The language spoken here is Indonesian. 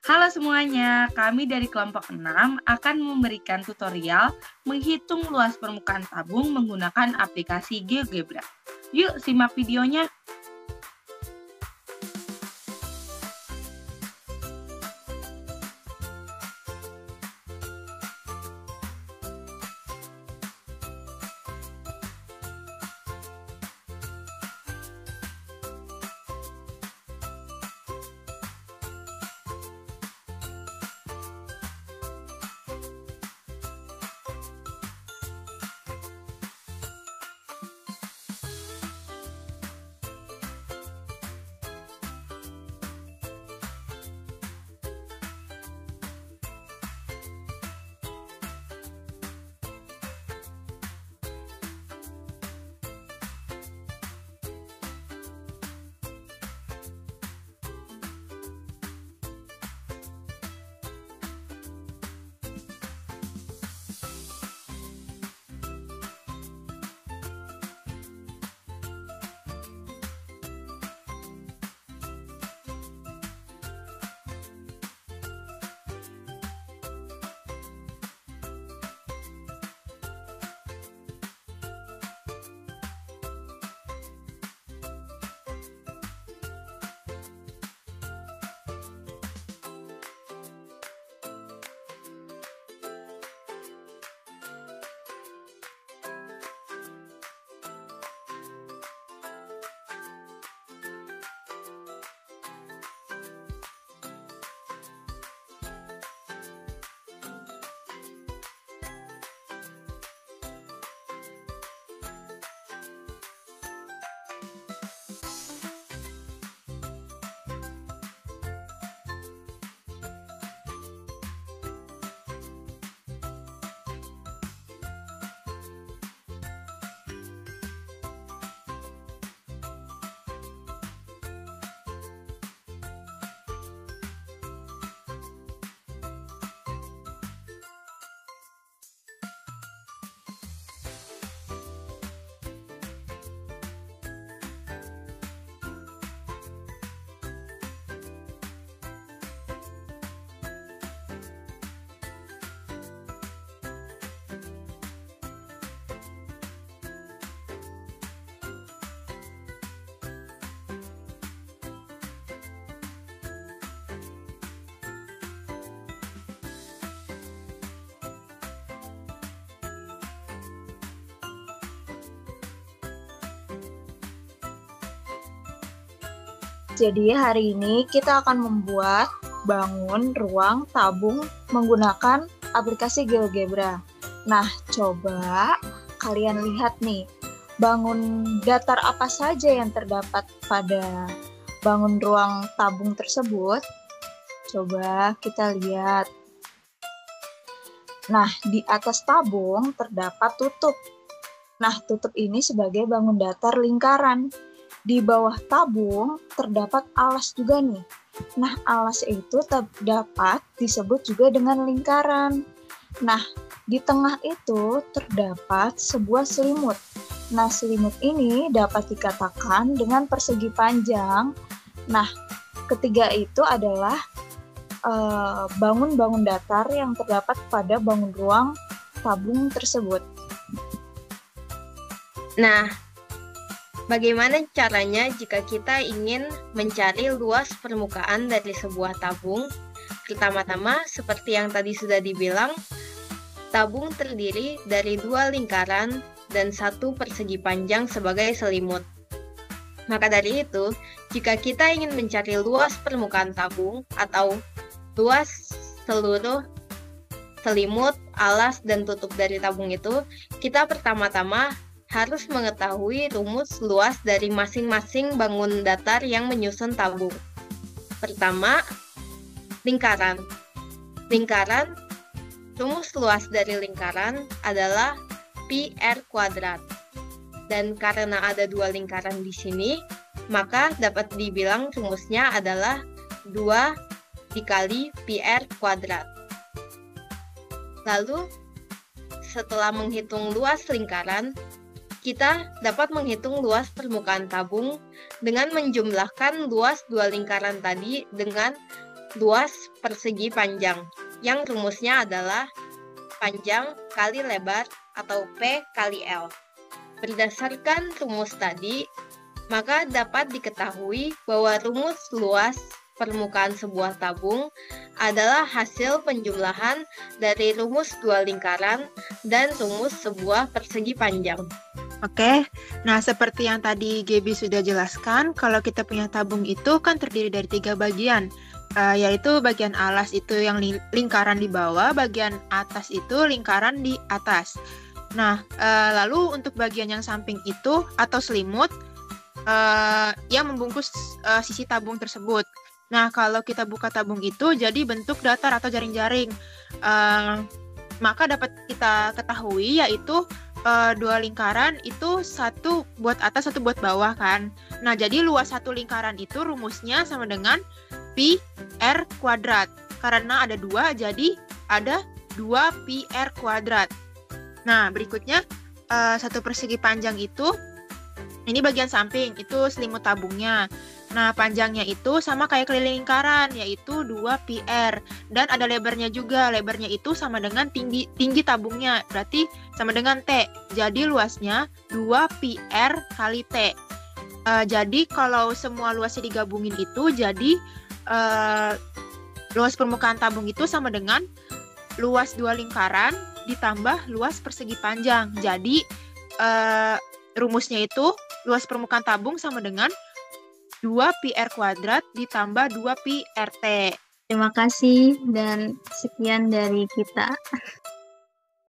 Halo semuanya, kami dari kelompok 6 akan memberikan tutorial menghitung luas permukaan tabung menggunakan aplikasi GeoGebra. Yuk simak videonya. Jadi hari ini kita akan membuat bangun ruang tabung menggunakan aplikasi GeoGebra. Nah, coba kalian lihat nih, bangun datar apa saja yang terdapat pada bangun ruang tabung tersebut. Coba kita lihat. Nah, di atas tabung terdapat tutup. Nah, tutup ini sebagai bangun datar lingkaran. Di bawah tabung terdapat alas juga nih. Nah, alas itu dapat disebut juga dengan lingkaran. Nah, di tengah itu terdapat sebuah selimut. Nah, selimut ini dapat dikatakan dengan persegi panjang. Nah, ketiga itu adalah bangun-bangun datar yang terdapat pada bangun ruang tabung tersebut. Nah, bagaimana caranya jika kita ingin mencari luas permukaan dari sebuah tabung? Pertama-tama, seperti yang tadi sudah dibilang, tabung terdiri dari 2 lingkaran dan 1 persegi panjang sebagai selimut. Maka dari itu, jika kita ingin mencari luas permukaan tabung atau luas seluruh selimut, alas, dan tutup dari tabung itu, kita pertama-tama harus mengetahui rumus luas dari masing-masing bangun datar yang menyusun tabung. Pertama, lingkaran. Rumus luas dari lingkaran adalah pi r kuadrat. Dan karena ada 2 lingkaran di sini, maka dapat dibilang rumusnya adalah 2 dikali pi r kuadrat. Lalu, setelah menghitung luas lingkaran, kita dapat menghitung luas permukaan tabung dengan menjumlahkan luas 2 lingkaran tadi dengan luas persegi panjang, yang rumusnya adalah panjang kali lebar atau P kali L. Berdasarkan rumus tadi, maka dapat diketahui bahwa rumus luas permukaan sebuah tabung adalah hasil penjumlahan dari rumus dua lingkaran dan rumus sebuah persegi panjang. Oke, nah seperti yang tadi Gaby sudah jelaskan, kalau kita punya tabung itu kan terdiri dari 3 bagian, yaitu bagian alas itu yang lingkaran di bawah, bagian atas itu lingkaran di atas. Nah, lalu untuk bagian yang samping itu atau selimut yang membungkus sisi tabung tersebut. Nah, kalau kita buka tabung itu jadi bentuk datar atau jaring-jaring, maka dapat kita ketahui yaitu 2 lingkaran itu satu buat atas, satu buat bawah kan. Nah, jadi luas satu lingkaran itu rumusnya sama dengan pi r kuadrat. Karena ada 2, jadi ada 2 pi r kuadrat. Nah, berikutnya satu persegi panjang itu, ini bagian samping, itu selimut tabungnya. Nah, panjangnya itu sama kayak keliling lingkaran, yaitu 2 pi r. Dan ada lebarnya juga, lebarnya itu sama dengan tinggi tabungnya, berarti sama dengan T. Jadi luasnya 2 pi r kali T. Jadi kalau semua luasnya digabungin itu, jadi luas permukaan tabung itu sama dengan luas 2 lingkaran ditambah luas persegi panjang. Jadi rumusnya itu luas permukaan tabung sama dengan 2 pi r kuadrat ditambah 2 pi rt. Terima kasih dan sekian dari kita.